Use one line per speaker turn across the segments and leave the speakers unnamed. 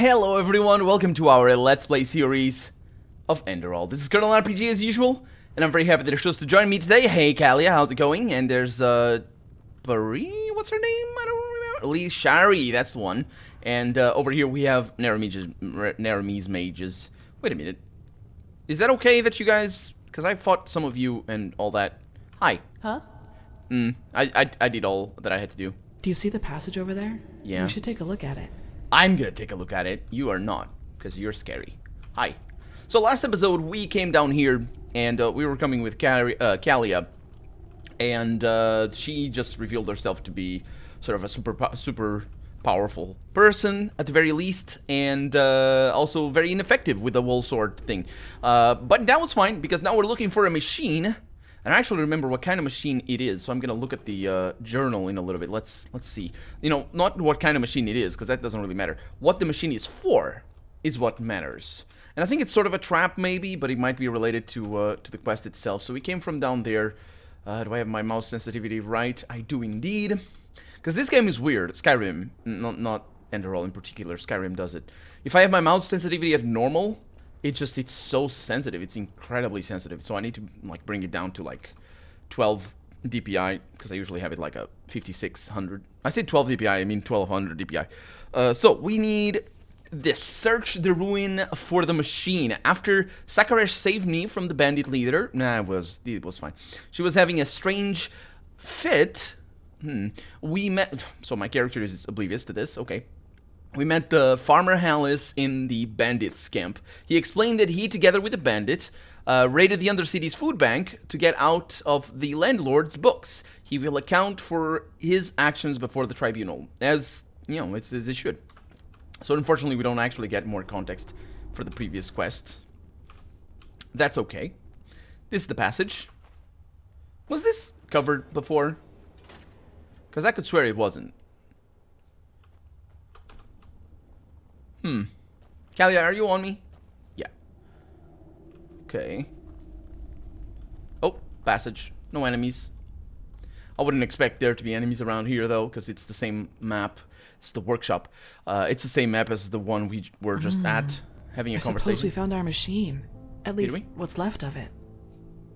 Hello everyone, welcome to our Let's Play series of Enderal. This is Colonel RPG as usual, and I'm very happy that you're supposed to join me today. Hey Kalia, how's it going? And there's Bari, what's her name? I don't remember. Lee Shari, that's the one. And over here we have Naramese mages. Wait a minute. Is that okay that you guys, because I fought some of you and all that. Hi.
Huh?
I did all that I had to do.
Do you see the passage over there?
Yeah.
We should take a look at it.
I'm gonna take a look at it. You are not, because you're scary. Hi. So last episode, we came down here, and we were coming with Kalia, and she just revealed herself to be sort of a super powerful person, at the very least, and also very ineffective with the wall sword thing. But that was fine, because now we're looking for a machine. And I actually remember what kind of machine it is, so I'm gonna look at the journal in a little bit. Let's see. You know, not what kind of machine it is, because that doesn't really matter. What the machine is for is what matters. And I think it's sort of a trap, maybe, but it might be related to the quest itself. So we came from down there. Do I have my mouse sensitivity right? I do indeed. Because this game is weird. Skyrim, not Enderal in particular. Skyrim does it. If I have my mouse sensitivity at normal, it's so sensitive. It's incredibly sensitive. So I need to like bring it down to like 12 DPI, because I usually have it like a 5600. I say 12 DPI, I mean 1200 DPI. So we need this. Search the ruin for the machine. After Sakaresh saved me from the bandit leader, it was fine. She was having a strange fit. We met. So my character is oblivious to this. Okay. We met Farmer Hallis in the bandit's camp. He explained that he, together with the bandit, raided the Undercity's food bank to get out of the landlord's books. He will account for his actions before the tribunal, as, you know, as it should. So unfortunately, we don't actually get more context for the previous quest. That's okay. This is the passage. Was this covered before? Because I could swear it wasn't. Kalia, are you on me? Yeah. Okay. Oh, passage. No enemies. I wouldn't expect there to be enemies around here, though, because it's the same map. It's the workshop. It's the same map as the one we were just at, having a conversation.
I suppose we found our machine. At least, what's left of it.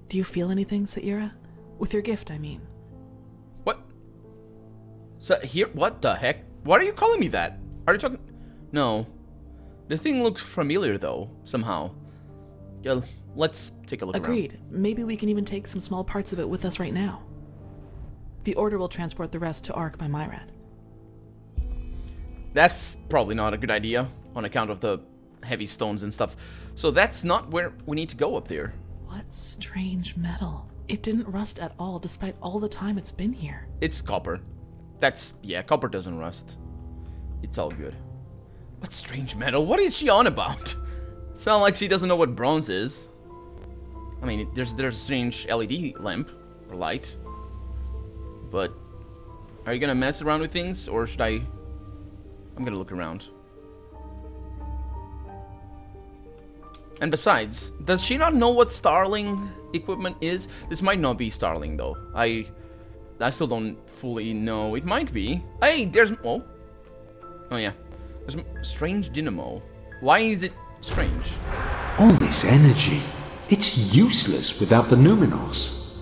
Do you feel anything, Saira? With your gift, I mean.
What? So, here? What the heck? Why are you calling me that? Are you talking... No. The thing looks familiar, though, somehow. Yeah, let's take a look around.
Agreed. Maybe we can even take some small parts of it with us right now. The Order will transport the rest to Ark by Myrad.
That's probably not a good idea, on account of the heavy stones and stuff. So that's not where we need to go up there.
What strange metal. It didn't rust at all, despite all the time it's been here.
It's copper. Yeah, copper doesn't rust. It's all good. What strange metal? What is she on about? Sound like she doesn't know what bronze is. I mean, there's a strange LED lamp or light. But are you gonna mess around with things, or should I? I'm gonna look around. And besides, does she not know what Starling equipment is? This might not be Starling, though. I still don't fully know. It might be. Hey, there's oh yeah. There's a strange dynamo. Why is it strange?
All this energy, it's useless without the Numinos.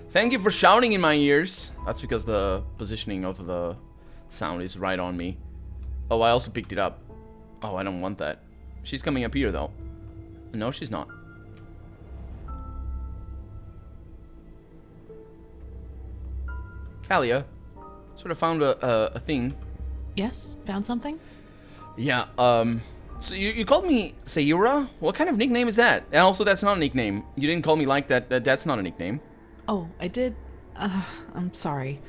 Thank you for shouting in my ears. That's because the positioning of the sound is right on me. Oh, I also picked it up. Oh, I don't want that. She's coming up here, though. No, she's not. Kalia. Sort of found a thing.
Yes? Found something?
Yeah, so you called me Sayura? What kind of nickname is that? And also, that's not a nickname. You didn't call me like that. That's not a nickname.
Oh, I did? I'm sorry.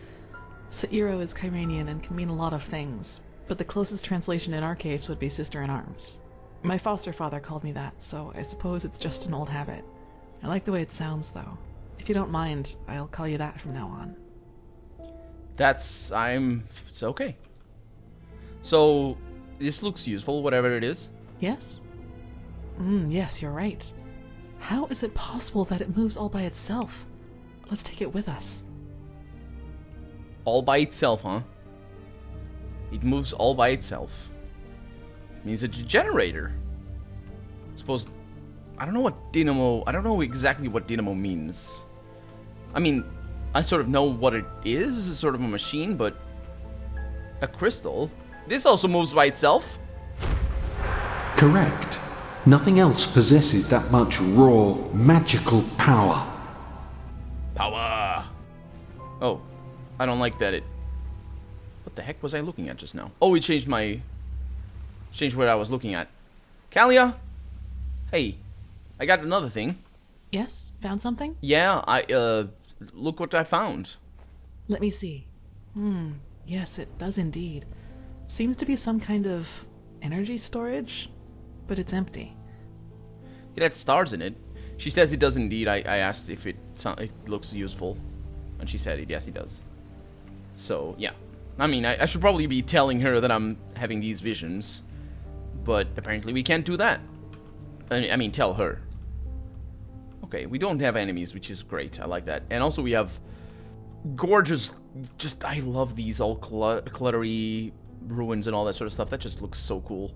Saira is Kyranian and can mean a lot of things, but the closest translation in our case would be sister-in-arms. My foster father called me that, so I suppose it's just an old habit. I like the way it sounds, though. If you don't mind, I'll call you that from now on.
It's okay. So, this looks useful, whatever it is.
Yes? Yes, you're right. How is it possible that it moves all by itself? Let's take it with us.
All by itself, huh? It moves all by itself. Means it's a generator. Suppose... I don't know what dynamo... I don't know exactly what dynamo means. I mean, I sort of know what it is. It's sort of a machine, but... A crystal? This also moves by itself?
Correct. Nothing else possesses that much raw, magical power.
Power! Oh, I don't like that it... What the heck was I looking at just now? Oh, it changed my... Changed what I was looking at. Kalia? Hey, I got another thing.
Yes? Found something?
Yeah, look what I found.
Let me see. Yes, it does indeed. Seems to be some kind of energy storage, but it's empty.
It had stars in it. She says it does indeed. I asked if it looks useful, and she said it. Yes, it does. So, yeah. I mean, I should probably be telling her that I'm having these visions, but apparently we can't do that. I mean, tell her. Okay, we don't have enemies, which is great. I like that. And also we have gorgeous... Just, I love these all cluttery ruins and all that sort of stuff. That just looks so cool.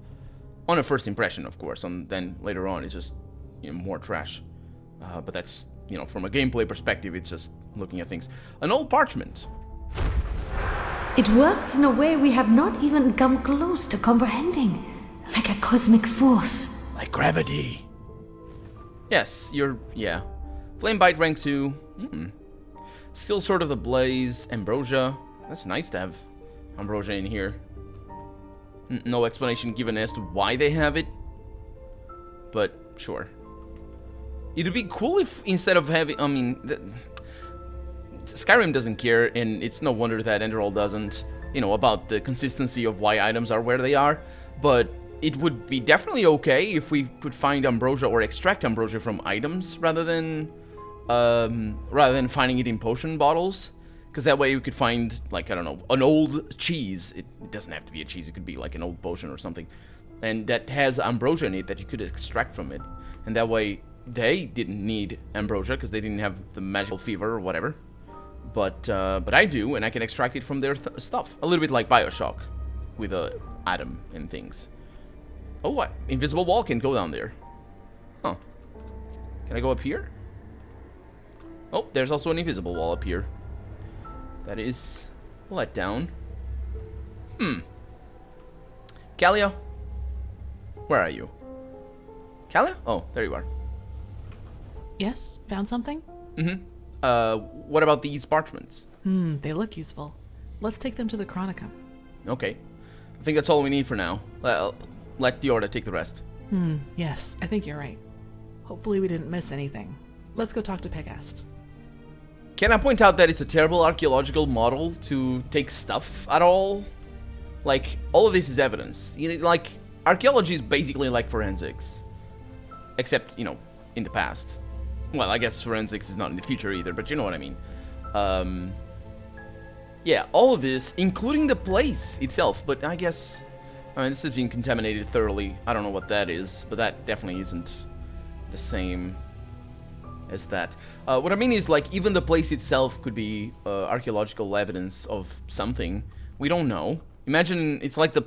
On a first impression, of course. And then later on, it's just, you know, more trash. But that's, you know, from a gameplay perspective, it's just looking at things. An old parchment.
It works in a way we have not even come close to comprehending. Like a cosmic force.
Like gravity. Yes, yeah. Flame Bite rank 2. Still sort of the Blaze. Ambrosia. That's nice to have Ambrosia in here. No explanation given as to why they have it. But, sure. It would be cool if instead of having... I mean... Skyrim doesn't care, and it's no wonder that Enderal doesn't, you know, about the consistency of why items are where they are, but it would be definitely okay if we could find ambrosia or extract ambrosia from items rather than finding it in potion bottles, because that way we could find, like, I don't know, an old cheese. It doesn't have to be a cheese, it could be like an old potion or something, and that has ambrosia in it that you could extract from it, and that way they didn't need ambrosia because they didn't have the magical fever or whatever. But I do, and I can extract it from their stuff. A little bit like Bioshock, with a atom and things. Oh, what? Invisible wall can go down there. Huh. Can I go up here? Oh, there's also an invisible wall up here. That is let down. Kalia? Where are you? Kalia? Oh, there you are.
Yes? Found something?
What about these parchments?
They look useful. Let's take them to the Chronicum.
Okay. I think that's all we need for now. Let Diorda take the rest.
Yes, I think you're right. Hopefully we didn't miss anything. Let's go talk to Pegast.
Can I point out that it's a terrible archaeological model to take stuff at all? Like, all of this is evidence. You know, like, archaeology is basically like forensics. Except, you know, in the past. Well, I guess forensics is not in the future either, but you know what I mean. Yeah, all of this, including the place itself, but I guess... I mean, this has been contaminated thoroughly. I don't know what that is, but that definitely isn't the same as that. What I mean is, like, even the place itself could be archaeological evidence of something. We don't know. Imagine it's like the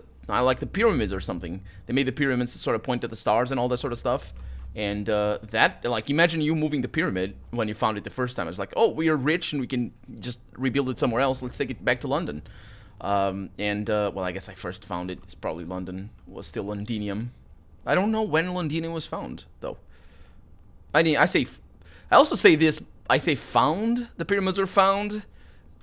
pyramids or something. They made the pyramids to sort of point at the stars and all that sort of stuff. And that, like, imagine you moving the pyramid when you found it the first time. It's like, oh, we are rich and we can just rebuild it somewhere else. Let's take it back to London. Well, I guess I first found it. It's probably London. It was still Londinium. I don't know when Londinium was found, though. I also say this. I say found. The pyramids were found.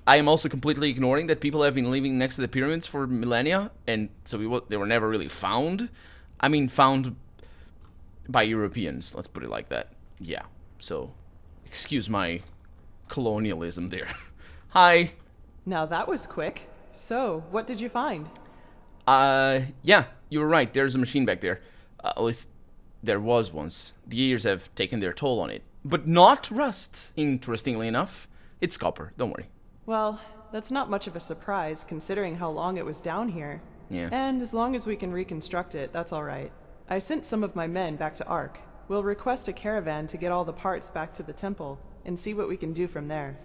I am also completely ignoring that people have been living next to the pyramids for millennia, and so they were never really found. I mean, found by Europeans, let's put it like that. Yeah, so excuse my colonialism there. Hi.
Now that was quick. So, what did you find?
Yeah, you were right. There's a machine back there. At least there was once. The years have taken their toll on it. But not rust, interestingly enough. It's copper, don't worry.
Well, that's not much of a surprise considering how long it was down here.
Yeah.
And as long as we can reconstruct it, that's all right. I sent some of my men back to Ark. We'll request a caravan to get all the parts back to the temple and see what we can do from there.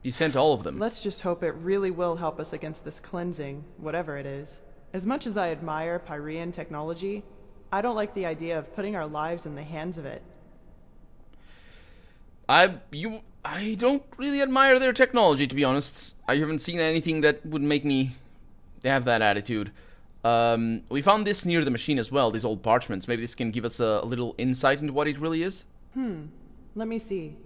You sent all of them.
Let's just hope it really will help us against this cleansing, whatever it is. As much as I admire Pyrean technology, I don't like the idea of putting our lives in the hands of it.
I don't really admire their technology, to be honest. I haven't seen anything that would make me have that attitude. We found this near the machine as well, these old parchments. Maybe this can give us a little insight into what it really is.
Let me see.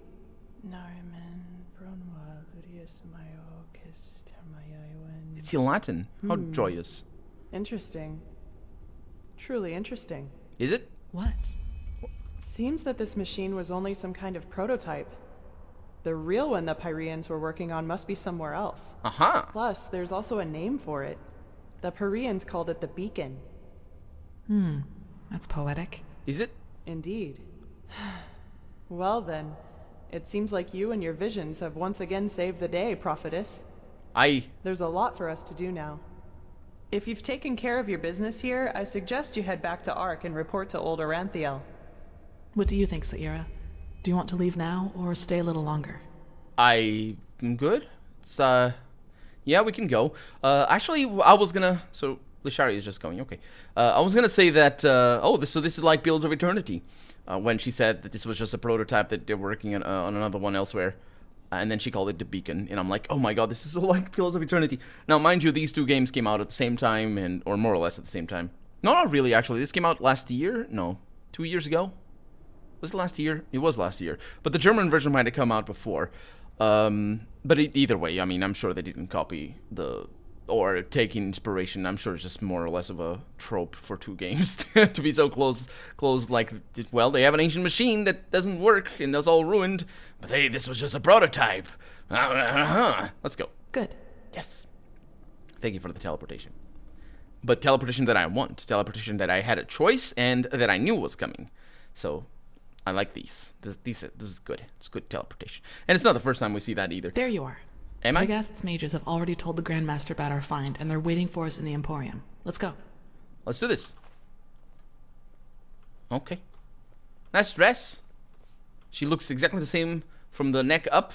It's in Latin. How joyous.
Interesting. Truly interesting.
Is it?
What?
Seems that this machine was only some kind of prototype. The real one the Pyreans were working on must be somewhere else.
Aha!
Plus, there's also a name for it. The Pyreans called it the Beacon.
That's poetic.
Is it?
Indeed. Well then, it seems like you and your visions have once again saved the day, prophetess. There's a lot for us to do now. If you've taken care of your business here, I suggest you head back to Ark and report to old Oranthiel.
What do you think, Saira? Do you want to leave now or stay a little longer?
I'm good. It's, yeah, we can go. Actually, I was gonna... So, Lishari is just going, okay. I was gonna say that, so this is like Bills of Eternity. When she said that this was just a prototype that they're working on another one elsewhere. And then she called it the Beacon, and I'm like, oh my god, this is so like Pillars of Eternity. Now, mind you, these two games came out at the same time, or more or less at the same time. No, not really, actually. This came out last year? No, 2 years ago? Was it last year? It was last year. But the German version might have come out before. But either way, I mean, I'm sure they didn't copy or take inspiration. I'm sure it's just more or less of a trope for two games to be so close, like, well, they have an ancient machine that doesn't work and that's all ruined, but hey, this was just a prototype. Let's go.
Good.
Yes. Thank you for the teleportation. But teleportation that I want. Teleportation that I had a choice and that I knew was coming. So, I like these. This is good. It's good teleportation. And it's not the first time we see that either.
There you are.
Am I?
Pegast's mages have already told the Grandmaster about our find, and they're waiting for us in the Emporium. Let's go.
Let's do this. Okay. Nice dress. She looks exactly the same from the neck up,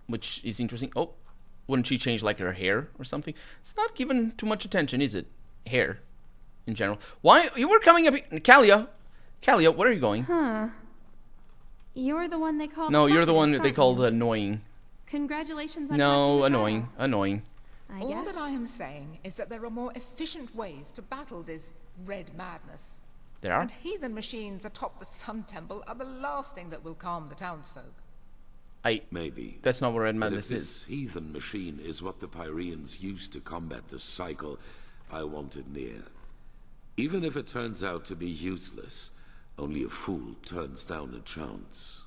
which is interesting. Oh, wouldn't she change like her hair or something? It's not given too much attention, is it? Hair, in general. Why? You were coming up here. Kalia, where are you going?
Huh. You're the one they called...
No, you're the one
prophetess,
they called
aren't
annoying.
you? Congratulations on
No,
passing the
annoying.
trial,
Annoying.
I
All
guess.
that I am saying is that there are more efficient ways to battle this red madness.
There are?
And heathen machines atop the Sun Temple are the last thing that will calm the townsfolk.
Maybe.
That's not what Red
But if
Madness
this
is.
heathen machine is what the Pyreans used to combat the cycle, I want it near. Even if it turns out to be useless, only a fool turns down a chance.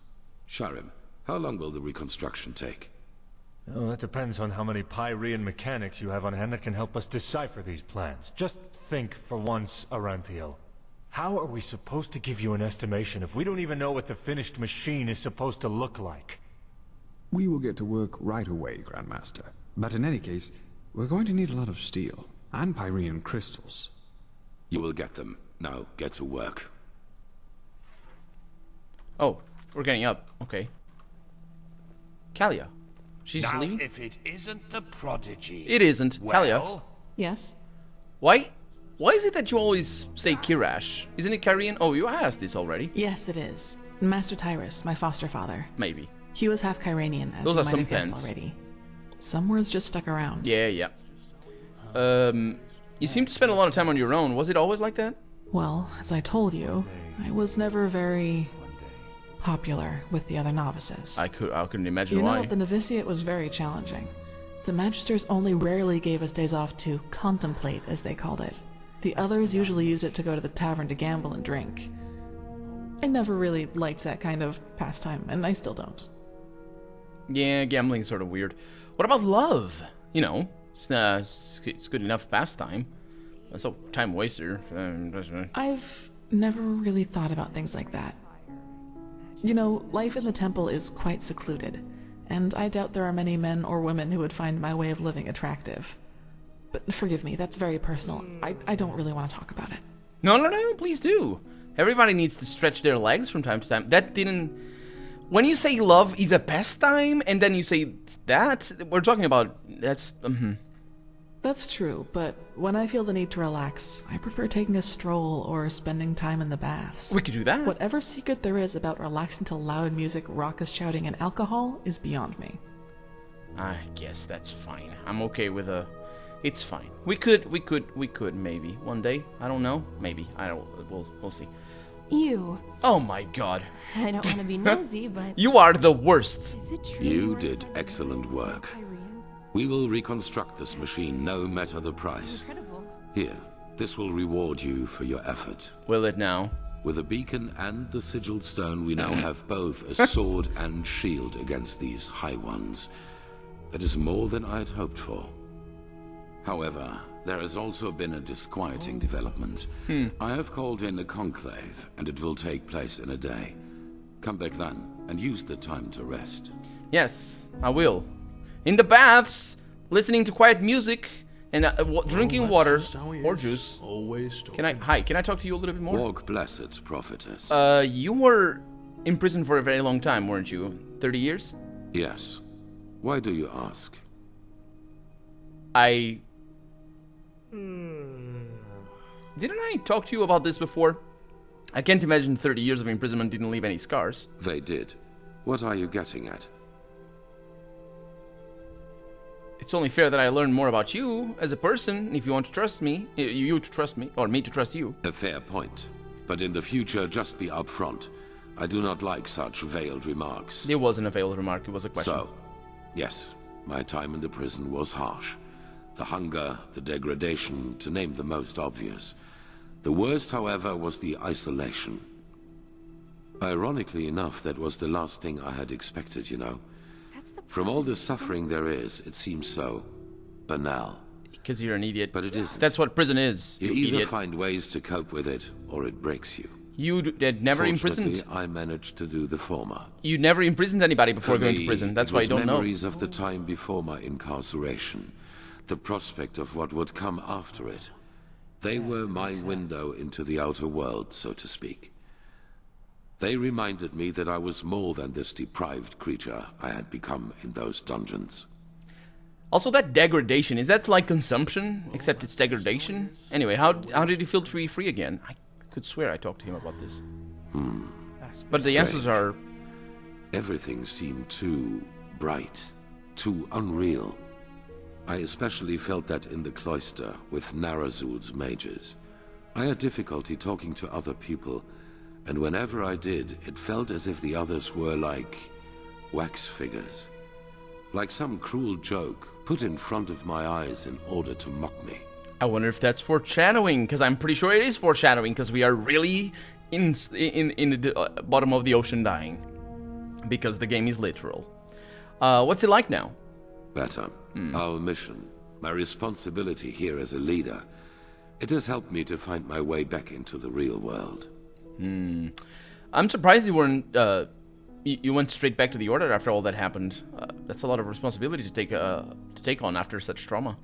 Sharon, how long will the reconstruction take?
Oh, that depends on how many Pyrean mechanics you have on hand that can help us decipher these plans. Just think for once, Oranthiel. How are we supposed to give you an estimation if we don't even know what the finished machine is supposed to look like?
We will get to work right away, Grandmaster. But in any case, we're going to need a lot of steel and Pyrean crystals.
You will get them. Now, get to work.
Oh, we're getting up. Okay. Kalia. She's
now,
leaving?
if it isn't the prodigy...
It isn't. Kalia.
Well...
Yes?
Why is it that you always say Kirash? Isn't it Kyrian? Oh, you asked this already.
Yes, it is. Master Tyrus, my foster father.
Maybe.
He was half Kyranian, as
Those
you
are
might
some
have guessed
pens.
already. Some words just stuck around.
Yeah. You seem to spend a lot of time on your own. Was it always like that?
Well, as I told you, I was never very popular with the other novices.
I couldn't imagine
You
why.
know, the novitiate was very challenging. The Magisters only rarely gave us days off to contemplate, as they called it. The others usually used it to go to the tavern to gamble and drink. I never really liked that kind of pastime, and I still don't.
Yeah, gambling's sort of weird. What about love? You know, it's good enough pastime. It's a time waster.
I've never really thought about things like that. You know, life in the temple is quite secluded, and I doubt there are many men or women who would find my way of living attractive. But forgive me, that's very personal. I don't really want to talk about it.
No, please do. Everybody needs to stretch their legs from time to time. That didn't... When you say love is a pastime, and then you say that, we're talking about... That's...
That's true, but when I feel the need to relax, I prefer taking a stroll or spending time in the baths.
We could do that.
Whatever secret there is about relaxing to loud music, raucous shouting, and alcohol is beyond me.
I guess that's fine. I'm okay with a... It's fine. We could maybe one day. I don't know. Maybe. I don't... We'll see.
You.
Oh my god.
I don't want to be nosy, but...
You are the worst.
Is it true
You did excellent work. We will reconstruct this machine no matter the price.
Incredible.
Here, this will reward you for your effort.
Will it now?
With the beacon and the sigilled stone, we now have both a sword and shield against these High Ones. That is more than I had hoped for. However, there has also been a disquieting development. I have called in a conclave, and it will take place in a day. Come back then, and use the time to rest.
Yes, I will. In the baths, listening to quiet music, and drinking water or juice. Can I talk to you a little bit more?
Walk blessed, prophetess.
You were in prison for a very long time, weren't you? 30 years?
Yes. Why do you ask?
Didn't I talk to you about this before? I can't imagine 30 years of imprisonment didn't leave any scars.
They did. What are you getting at?
It's only fair that I learn more about you as a person, if you want to trust me, you to trust me, or me to trust you.
A fair point. But in the future, just be upfront. I do not like such veiled remarks.
It wasn't a veiled remark, it was a question.
So, yes, my time in the prison was harsh. The hunger, the degradation, to name the most obvious. The worst, however, was the isolation. Ironically enough, that was the last thing I had expected, you know. From all the suffering there is, it seems so banal.
Because you're an idiot.
But it isn't.
That's what prison is.
You either
idiot.
find ways to cope with it, or it breaks you.
You had never imprisoned.
I managed to do the former.
You never imprisoned anybody before going to prison. That's why you don't know.
Memories of the time before my incarceration, the prospect of what would come after it. They were my window into the outer world, so to speak. They reminded me that I was more than this deprived creature I had become in those dungeons.
Also, that degradation, is that like consumption, except it's degradation? Anyway, how did you feel to be free again? I could swear I talked to him about this. But the answers are...
Everything seemed too bright, too unreal. I especially felt that in the cloister with Narazul's mages. I had difficulty talking to other people, and whenever I did, it felt as if the others were like wax figures. Like some cruel joke put in front of my eyes in order to mock me.
I wonder if that's foreshadowing, because I'm pretty sure it is foreshadowing, because we are really in the bottom of the ocean dying. Because the game is literal. What's it like now?
Better. Our mission, my responsibility here as a leader, it has helped me to find my way back into the real world.
I'm surprised you weren't, you went straight back to the Order after all that happened. That's a lot of responsibility to take on after such trauma.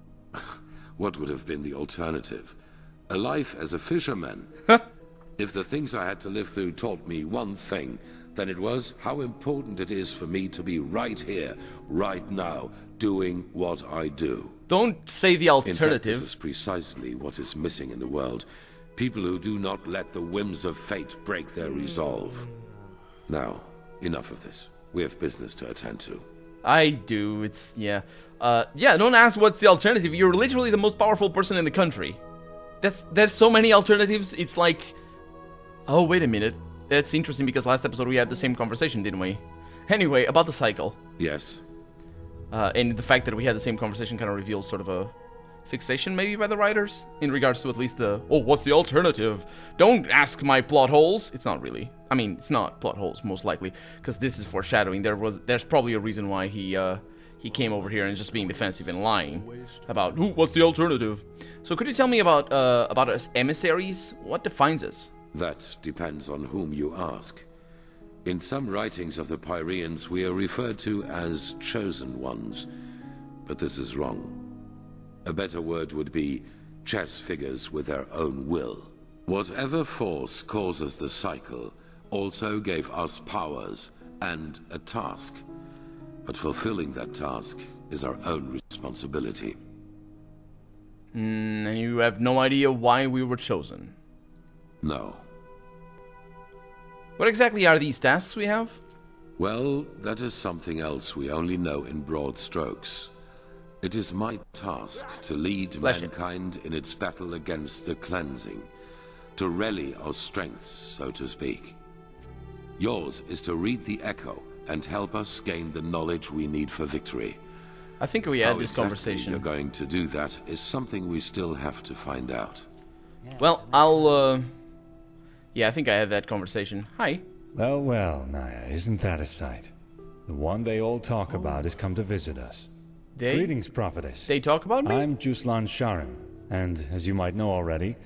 What would have been the alternative? A life as a fisherman? If the things I had to live through taught me one thing, then it was how important it is for me to be right here, right now, doing what I do.
Don't say the alternative.
In fact, this is precisely what is missing in the world. People who do not let the whims of fate break their resolve. Now, enough of this. We have business to attend to.
I do, yeah, don't ask what's the alternative. You're literally the most powerful person in the country. There's so many alternatives, it's like... Oh, wait a minute. That's interesting because last episode we had the same conversation, didn't we? Anyway, about the cycle.
Yes.
And the fact that we had the same conversation kind of reveals sort of a fixation maybe by the writers in regards to at least the, oh, what's the alternative? Don't ask my plot holes. It's not really. I mean, it's not plot holes, most likely, because this is foreshadowing. There's probably a reason why he came over here and just being defensive and lying about, what's the alternative? So could you tell me about us emissaries? What defines us?
That depends on whom you ask. In some writings of the Pyreans, we are referred to as chosen ones, but this is wrong. A better word would be chess figures with their own will. Whatever force causes the cycle also gave us powers, and a task. But fulfilling that task is our own responsibility.
And you have no idea why we were chosen?
No.
What exactly are these tasks we have?
Well, that is something else we only know in broad strokes. It is my task to lead mankind in its battle against the cleansing, to rally our strengths, so to speak. Yours is to read the Echo and help us gain the knowledge we need for victory.
I think we had this
exactly
conversation.
You're going to do that is something we still have to find out.
Well, yeah, I think I had that conversation. Hi.
Well, well, Naya, isn't that a sight? The one they all talk about has come to visit us.
They?
Greetings, prophetess.
They talk about me?
I'm Sharon, and as you might know already,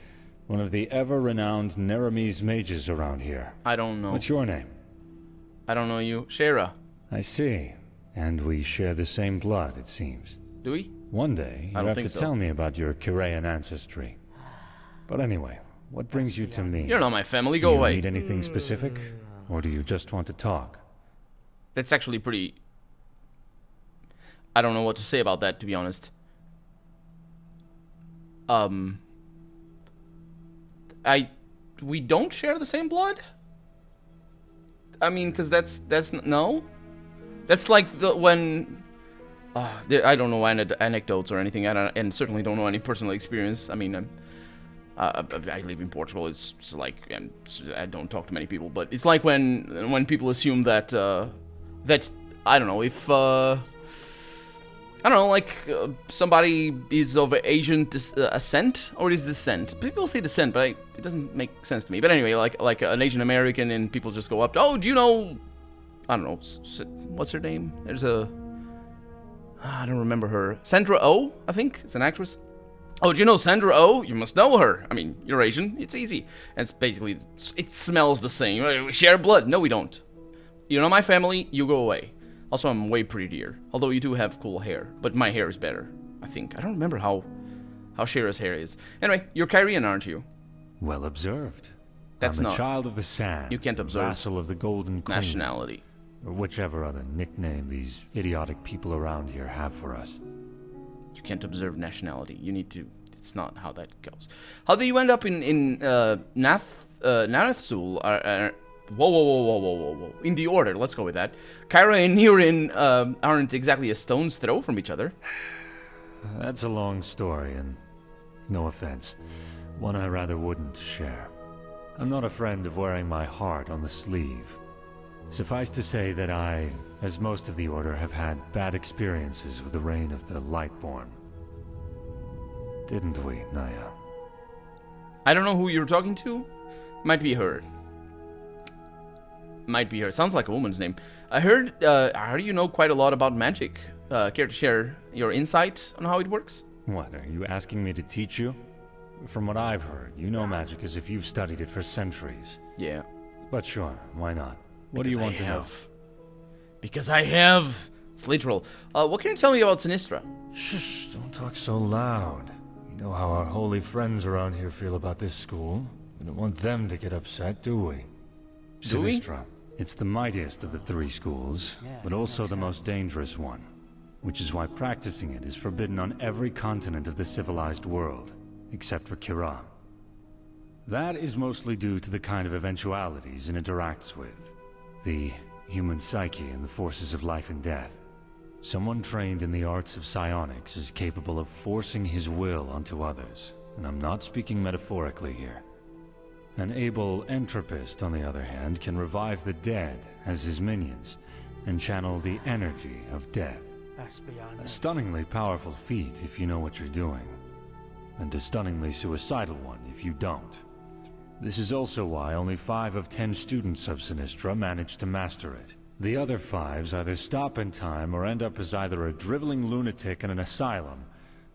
one of the ever-renowned Neremese mages around here.
I don't know.
What's your name?
I don't know you. Shara.
I see. And we share the same blood, it seems.
Do we?
One day, you have to tell me about your Kyrean ancestry. But anyway, what brings you to me?
You're not my family, go away.
Do you need anything specific? Or do you just want to talk?
That's actually pretty... I don't know what to say about that, to be honest. We don't share the same blood? I mean, because that's no? That's like when... I don't know anecdotes or anything, and certainly don't know any personal experience. I mean, I live in Portugal. It's like, and I don't talk to many people, but it's like when people assume that that I don't know if I don't know, like somebody is of Asian ascent or is descent. People say descent, but it doesn't make sense to me. But anyway, like an Asian American, and people just go up to, oh, do you know? I don't know, what's her name? There's a I don't remember her. Sandra Oh, I think it's an actress. Oh, do you know Sandra Oh? You must know her. I mean, you're Asian. It's easy. And it's basically, it smells the same. We share blood. No, we don't. You're not my family. You go away. Also, I'm way prettier. Although you do have cool hair. But my hair is better, I think. I don't remember how Shara's hair is. Anyway, you're Kyrian, aren't you?
Well observed.
That's
I'm
not...
a child of the sand.
You can't observe.
Vassal of the Golden Queen.
Nationality.
Or whichever other nickname these idiotic people around here have for us.
You can't observe nationality. You need to... It's not how that goes. How do you end up in Narathsul? Whoa. In the order, let's go with that. Kyra and Nirin aren't exactly a stone's throw from each other.
That's a long story, and no offense, one I rather wouldn't share. I'm not a friend of wearing my heart on the sleeve. Suffice to say that I, as most of the Order, have had bad experiences with the reign of the Lightborn. Didn't we, Naya?
I don't know who you're talking to. Might be her. Might be her. Sounds like a woman's name. I heard you know quite a lot about magic. Care to share your insight on how it works?
What, are you asking me to teach you? From what I've heard, you know magic as if you've studied it for centuries.
Yeah.
But sure, why not? What do you want to know?
Because I have. It's literal. What can you tell me about Sinistra?
Shh, don't talk so loud. You know how our holy friends around here feel about this school. We don't want them to get upset, do we?
Do we?
Sinistra. It's the mightiest of the three schools, but also the most dangerous one. Which is why practicing it is forbidden on every continent of the civilized world, except for Kira. That is mostly due to the kind of eventualities it interacts with. The human psyche and the forces of life and death. Someone trained in the arts of psionics is capable of forcing his will onto others, and I'm not speaking metaphorically here. An able entropist, on the other hand, can revive the dead as his minions, and channel the energy of death. A stunningly powerful feat if you know what you're doing, and a stunningly suicidal one if you don't. This is also why only 5 of 10 students of Sinistra manage to master it. The other 5s either stop in time or end up as either a driveling lunatic in an asylum,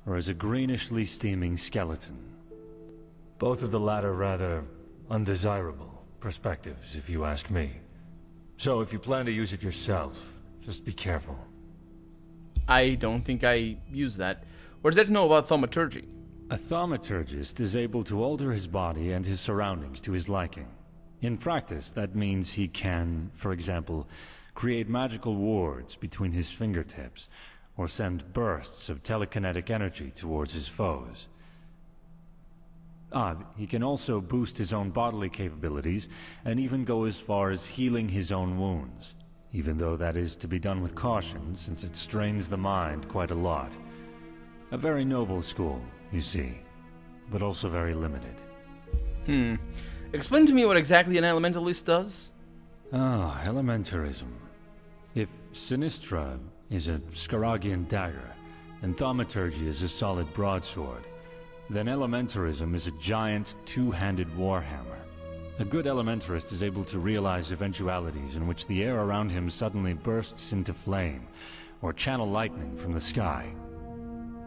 or as a greenishly steaming skeleton. Both of the latter rather undesirable perspectives, if you ask me. So if you plan to use it yourself, just be careful.
I don't think I use that. What does that know about thaumaturgy?
A thaumaturgist is able to alter his body and his surroundings to his liking. In practice, that means he can, for example, create magical wards between his fingertips, or send bursts of telekinetic energy towards his foes. He can also boost his own bodily capabilities, and even go as far as healing his own wounds, even though that is to be done with caution, since it strains the mind quite a lot. A very noble school, you see, but also very limited.
Explain to me what exactly an elementalist does?
Elementarism. If Sinistra is a Scaragian dagger, and Thaumaturgy is a solid broadsword, then Elementarism is a giant, two-handed warhammer. A good elementarist is able to realize eventualities in which the air around him suddenly bursts into flame, or channel lightning from the sky.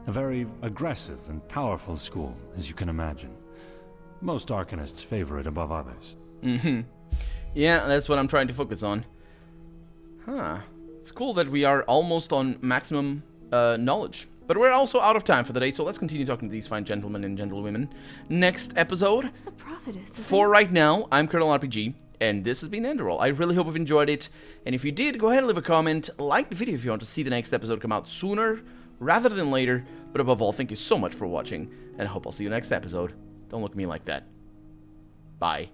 A very aggressive and powerful school, as you can imagine. Most Arcanists favor it above others.
Yeah, that's what I'm trying to focus on. It's cool that we are almost on maximum knowledge. But we're also out of time for the day, so let's continue talking to these fine gentlemen and gentlewomen next episode.
What's the prophetess?
For right now, I'm Colonel RPG, and this has been Enderal. I really hope you've enjoyed it, and if you did, go ahead and leave a comment, like the video if you want to see the next episode come out sooner rather than later, but above all, thank you so much for watching, and I hope I'll see you next episode. Don't look at me like that. Bye.